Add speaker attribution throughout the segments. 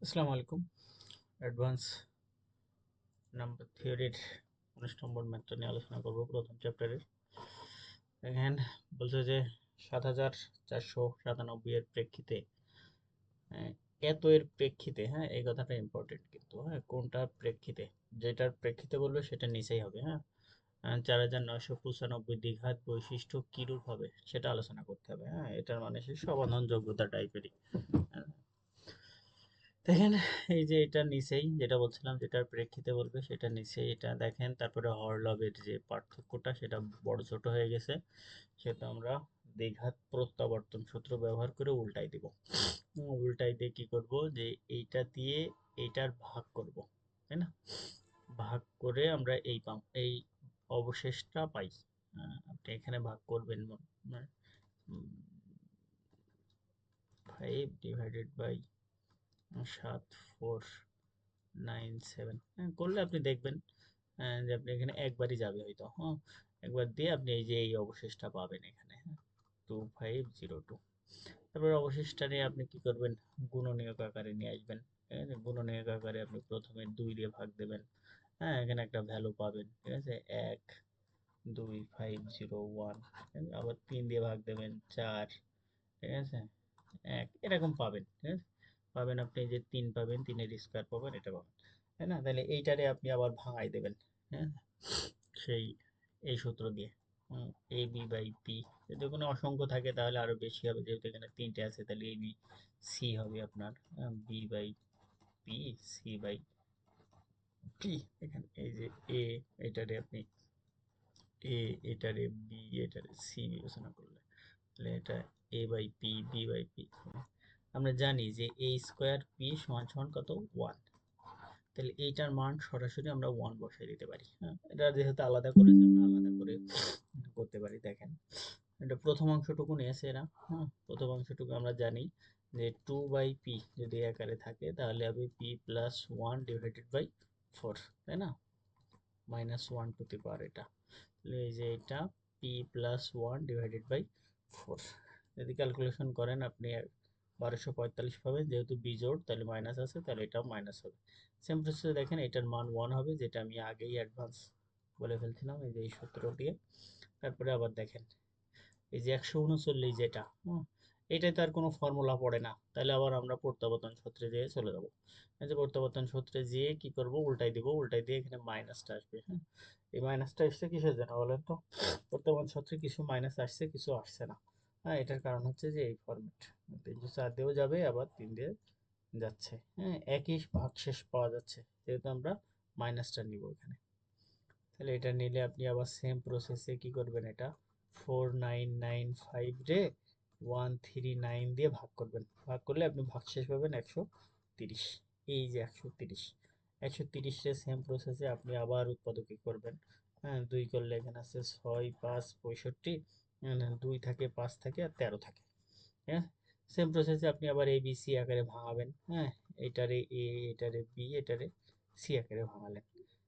Speaker 1: আসসালামু আলাইকুম। Advance number থিওরির 19 নম্বর ম্যাথটা নিয়ে আলোচনা করব প্রথম চ্যাপ্টারের। দেখেন, বলছে যে ৭,৪৯৭ এর প্রেক্ষিতে, হ্যাঁ, এত এর প্রেক্ষিতে, হ্যাঁ, এই কথাটা ইম্পর্টেন্ট কিন্তু, হ্যাঁ, কোনটা প্রেক্ষিতে, যেটার প্রেক্ষিতে বলবে সেটা নিচেই হবে, হ্যাঁ। ৪,৯৯৫ দ্বিঘাত বৈশিষ্ট্য কিরূপ হবে সেটা আলোচনা করতে হবে, হ্যাঁ। এটার মানে সে সমাধান যোগ্যতা টাইপেরই, হ্যাঁ। দেখেন, এই যে এটা নিচেই যেটা বলছিলাম, যেটার প্রেক্ষিতে বলবে সেটা নিচেই এটা দেখেন। তারপরে হরলবের যে পার্থক্যটা সেটা বড় ছোট হয়ে গেছে, সেটা আমরা দ্বিঘাত প্রত্যাবর্তন সূত্র ব্যবহার করে উল্টাই দিব। উল্টাই দিয়ে কি করব, যে এইটা দিয়ে এইটার ভাগ করব, তাই না? ভাগ করে আমরা এই অবশেষটা পাই। আপনি এখানে ভাগ করবেন, 5/7/497, করলে আপনি দেখবেন যে আপনি এখানে একবারই যাবে হয়তো, হ্যাঁ। একবার দিয়ে আপনি এই যে এই অবশেষটা পাবেন এখানে, হ্যাঁ, 2502। তারপর অবশেষটা নিয়ে আপনি কি করবেন, গুণনীয়ক আকারে নিয়ে আসবেন। ঠিক আছে, গুণনীয়ক আকারে আপনি প্রথমে 2 দিয়ে ভাগ দেবেন, হ্যাঁ, এখানে একটা ভ্যালু পাবেন, ঠিক আছে, 12501। আবার 3 দিয়ে ভাগ দেবেন 4, ঠিক আছে, 1 এরকম পাবেন, ঠিক আছে। পাবেন আপনি যে 3 পাবেন, 3 এর স্কয়ার পাবেন, এটা পাবেন, তাই না? তাহলে এইটারে আপনি আবার ভাঙাই দেবেন, হ্যাঁ, সেই এই সূত্র দিয়ে। এ বি বাই পি, যদি কোনো অসংখ্য থাকে তাহলে আরো বেশি হবে, যেহেতু এখানে 3টে আছে তাহলে এ বি সি হবে আপনার, B by P, C by P. এখানে এই যে এ, এটারে আপনি এ, এটারে বি, এটারে সি বিবেচনা করলে তাহলে এটা A by P, B by P. আমরা জানি যে এ স্কোয়ার পি সমান সমান কত, 1। তাহলে এইটার মান সরাসরি আমরা 1 বসাই দিতে পারি, হ্যাঁ। এটা যেহেতু আলাদা করেছে, আমরা আলাদা করে করতে পারি। দেখেন, এটা প্রথম অংশটুকু নিয়েছে এরা, হ্যাঁ। প্রথম অংশটুকু আমরা জানি যে 2/p যদি আকারে থাকে তাহলে হবে p+1/4, তাই না? -1 টু দি পাওয়ার এটা, তাহলে এই যে এটা p+1/4। যদি ক্যালকুলেশন করেন আপনি 1245 পাবেন, যেহেতু বিজোড় তাহলে মাইনাস আছে, তাহলে এটাও মাইনাস হবে। সেম প্রসেসে দেখেন এটার মান 1 হবে, যেটা আমি আগেই অ্যাডভান্স বলে ফেলছিলাম এই যে এই সূত্র দিয়ে। তারপরে আবার দেখেন এই যে 139 যেটা, এটাই তার কোনো ফর্মুলা পড়ে না, তাহলে আবার আমরা প্রত্যাবর্তন সূত্রে যেয়ে চলে যাব। এই যে প্রত্যাবর্তন সূত্রে যেয়ে কি করব, উল্টাই দিব, উল্টাই দিয়ে এখানে মাইনাসটা আসবে, হ্যাঁ। এই মাইনাসটা আসছে কিসের জন্য বলেন তো? প্রত্যাবর্তন সূত্রে কিছু মাইনাস আসছে, কিছু আসছে না, হ্যাঁ। এটার কারণ হচ্ছে যে এই ফরম্যাট 304 দিয়েও যাবে, আবার 3 দিয়ে যাচ্ছে, হ্যাঁ, একই ভাগশেষ পাওয়া যাচ্ছে, যেহেতু আমরা মাইনাসটা নিব এখানে। তাহলে এটা নিলে আপনি আবার সেম প্রসেসে কি করবেন, এটা 4995 রে 139 দিয়ে ভাগ করবেন। ভাগ করলে আপনি ভাগশেষ পাবেন 130। এই যে 130, 130 রে সেম প্রসেসে আপনি আবার উৎপাদকে করবেন, হ্যাঁ। 2 করলে এখানে আছে 6 5 65, 2 থাকে, 5 থাকে আর 13 থাকে, হ্যাঁ। সেম প্রসেসে আপনি আবার এ বি সি আকারে ভাঙাবেন, হ্যাঁ। এটারে এ, এটারে বি, এটারে সি আকারে ভাঙালেন।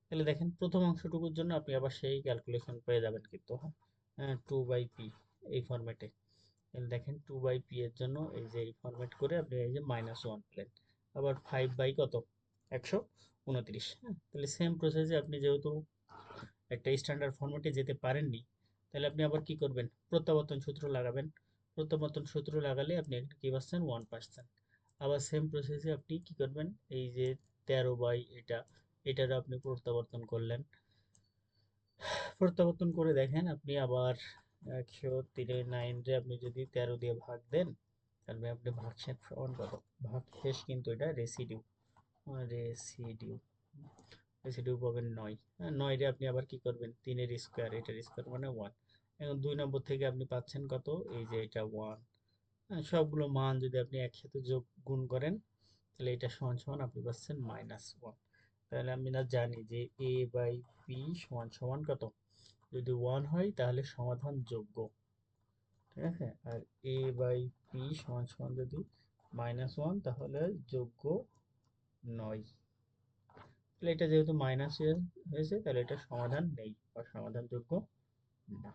Speaker 1: তাহলে দেখেন প্রথম অংশটুকুর জন্য আপনি আবার সেই ক্যালকুলেশন পেয়ে যাবেন কিন্তু, হ্যাঁ, 2/p এই ফরম্যাটে। তাহলে দেখেন 2/p এর জন্য এই যে এই ফরম্যাট করে আপনি এই যে -1 পেলেন। আবার 5 কত, 129, হ্যাঁ। তাহলে সেম প্রসেসে আপনি যেহেতু একটা স্ট্যান্ডার্ড ফরম্যাটে যেতে পারেননি, তাহলে আপনি আবার কি করবেন, প্রত্যাবর্তন সূত্র লাগাবেন। প্রত্যাবর্তন সূত্র লাগালে আপনি এখানে কি পাচ্ছেন, 1 পাচ্ছেন। আবার সেম প্রসেসে আপনি কি করবেন, এই যে 13 এটা, এটারও আপনি প্রত্যাবর্তন করলেন। প্রত্যাবর্তন করে দেখেন আপনি আবার 139 রে আপনি যদি 13 দিয়ে ভাগ দেন, তাহলে আপনি ভাগশেষ সমান কত, ভাগশেষ কিন্তু এটা রেসিডিউ, রেসিডিউ, রেসিডিউ পাবেন 9, হ্যাঁ। 9 রে আপনি আবার কি করবেন, 3 এর স্কয়ার, এটার স্কয়ার মানে 1। এখন 2 নম্বর থেকে আপনি পাচ্ছেন কত, এই যে এটা 1, হ্যাঁ। সবগুলো মান যদি আপনি একসাথে যোগ গুণ করেন, তাহলে এটা সমান সমান আপনি পাচ্ছেন -1। তাহলে আমি না জানি যে a বাই পি সমান সমান কত, যদি 1 হয় তাহলে সমাধান যোগ্য, ঠিক আছে। আর a বাই পি সমান সমান যদি -1 তাহলে যোগ্য নয়। তাহলে এটা যেহেতু মাইনাস হয়েছে, তাহলে এটা সমাধান নেই বা সমাধানযোগ্য না।